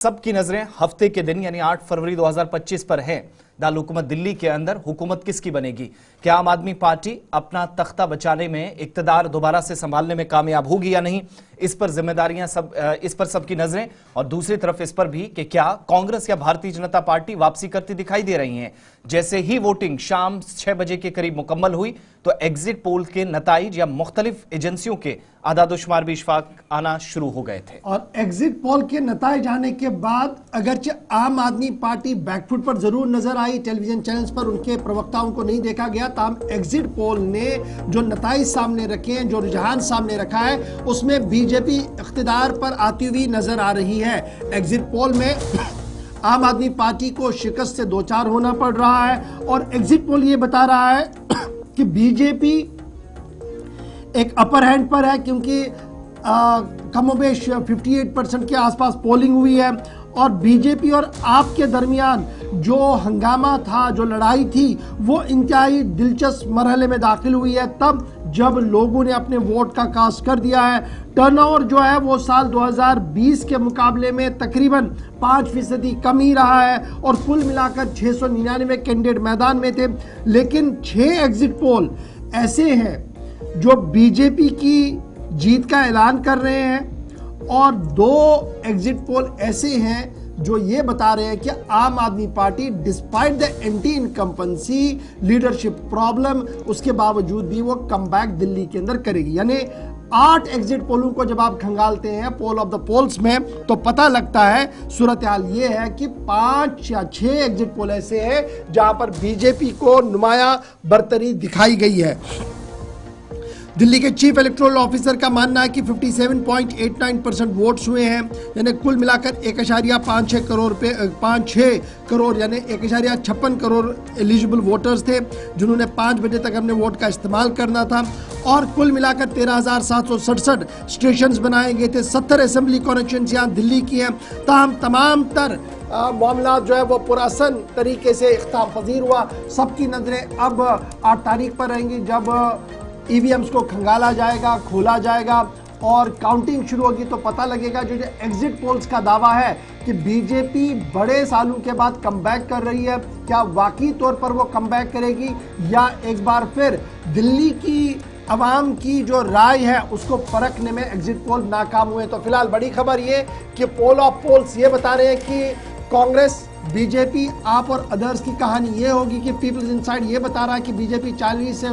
सबकी नजरें हफ्ते के दिन यानी 8 फरवरी 2025 पर है। दारुल-हुकूमत दिल्ली के अंदर हुकूमत किसकी बनेगी? क्या आम आदमी पार्टी अपना तख्ता बचाने में, इक्तदार दोबारा से संभालने में कामयाब होगी या नहीं? इस पर जिम्मेदारियां इस पर सबकी नजरें, और दूसरी तरफ इस पर भी कि क्या कांग्रेस या भारतीय जनता पार्टी वापसी करती दिखाई दे रही हैं। जैसे ही वोटिंग शाम 6 बजे के करीब मुकम्मल हुई तो एग्जिट पोल के नताइज या मुख्तलिफ एजेंसियों के आदादोशुमार भी इशफाक आना शुरू हो गए थे। और एग्जिट पोल के नताइज आने के बाद अगरचे आम आदमी पार्टी बैकफुट पर जरूर नजर आई, टेलीविजन चैनल्स पर उनके प्रवक्ताओं को नहीं देखा गया, ताहम एग्जिट पोल ने जो नताइज सामने रखे हैं, जो रुझान सामने रखा है, उसमें बीजेपी इख्तिदार पर आती हुई नजर आ रही है। एग्जिट पोल में आम आदमी पार्टी को शिकस्त से दो चार होना पड़ रहा है और एग्जिट पोल ये बता रहा है कि बीजेपी एक अपर हैंड पर है, क्योंकि कमोबेश 58% के आसपास पोलिंग हुई है और बीजेपी और आप के दरमियान जो हंगामा था, जो लड़ाई थी, वो इंतहाई दिलचस्प मरहले में दाखिल हुई है तब जब लोगों ने अपने वोट का कास्ट कर दिया है। टर्नओवर जो है वो साल 2020 के मुकाबले में तकरीबन 5% कम ही रहा है और कुल मिलाकर 699 कैंडिडेट मैदान में थे। लेकिन 6 एग्जिट पोल ऐसे हैं जो बीजेपी की जीत का ऐलान कर रहे हैं और 2 एग्जिट पोल ऐसे हैं जो ये बता रहे हैं कि आम आदमी party despite the anti incumbency leadership problem, उसके बावजूद भी वो कमबैक दिल्ली के अंदर करेगी। यानी 8 एग्जिट पोलों को जब आप खंगालते हैं पोल ऑफ द पोल्स में तो पता लगता है सूरत हाल ये है कि 5 या 6 एग्जिट पोल ऐसे हैं जहां पर बीजेपी को नुमाया बरतरी दिखाई गई है। दिल्ली के चीफ इलेक्टोरल ऑफिसर का मानना है कि 57.89% वोट्स हुए हैं, यानी कुल मिलाकर 1.56 करोड़ यानी 1.56 करोड़ एलिजिबल वोटर्स थे जिन्होंने 5 बजे तक अपने वोट का इस्तेमाल करना था और कुल मिलाकर 13,767 स्टेशंस बनाए गए थे। 70 असेंबली कॉन्स्टिट्यूएंसी यहाँ दिल्ली की हैं। ताहम तमाम तर मामला जो है वो पुरअसन तरीके से इख्तिताम पजीर हुआ। सबकी नजरें अब 8 तारीख पर रहेंगी जब ईवीएम्स को खंगाला जाएगा, खोला जाएगा और काउंटिंग शुरू होगी तो पता लगेगा। जो एग्जिट पोल्स का दावा है कि बीजेपी बड़े सालों के बाद कमबैक कर रही है, क्या वाकई तौर पर वो कमबैक करेगी या एक बार फिर दिल्ली की अवाम की जो राय है उसको परखने में एग्जिट पोल नाकाम हुए। तो फिलहाल बड़ी खबर ये कि पोल ऑफ पोल्स ये बता रहे हैं कि कांग्रेस, बीजेपी, आप और अदर्स की कहानी ये होगी कि पीपल्स इनसाइड ये बता रहा है कि बीजेपी 40 से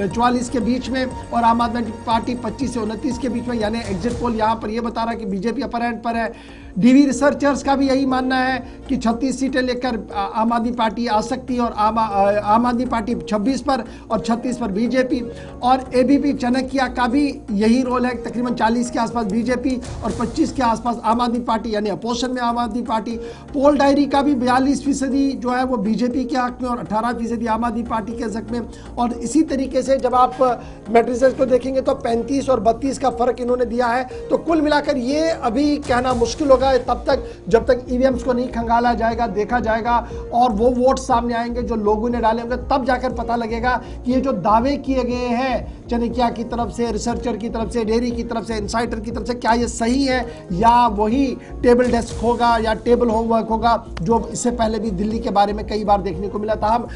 44 के बीच में और आम आदमी पार्टी 25 से 29 के बीच में, यानी एग्जिट पोल यहाँ पर ये बता रहा है कि बीजेपी अपर हैंड पर है। डीवी रिसर्चर्स का भी यही मानना है कि 36 सीटें लेकर आम आदमी पार्टी आ सकती है और आम आदमी पार्टी 26 पर और 36 पर बीजेपी। और एबीपी चाणक्य का भी यही रोल है, तकरीबन 40 के आसपास बीजेपी और 25 के आसपास आम आदमी पार्टी, यानी अपोजिशन में आम आदमी पार्टी। पोल डायरी का भी 42% जो है वो बीजेपी के हक में और 18% आम आदमी पार्टी के हक में। और इसी तरीके से जब आप मैट्रिसेस को देखेंगे तो 35 और 32 का फर्क इन्होंने दिया है। तो कुल मिलाकर ये अभी कहना मुश्किल होगा तब तक जब तक ईवीएम्स को नहीं खंगाला जाएगा, देखा जाएगा और वो वोट सामने आएंगे जो लोगों ने डाले होंगे, तब जाकर पता लगेगा कि ये जो दावे किए गए हैं चाणक्य की तरफ से, रिसर्चर की तरफ से, डेयरी की तरफ से, इनसाइडर की तरफ से, क्या ये सही है या वही टेबल डेस्क होगा या टेबल होमवर्क होगा जो इससे पहले भी दिल्ली के बारे में कई बार देखने को मिला था। हम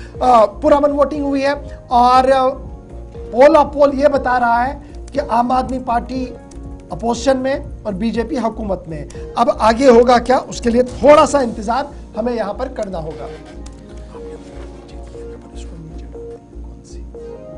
पुरअमन वोटिंग हुई है और पोल ऑफ पोल ये बता रहा है कि आम आदमी पार्टी अपोजिशन में और बीजेपी हुकूमत में। अब आगे होगा क्या, उसके लिए थोड़ा सा इंतजार हमें यहां पर करना होगा।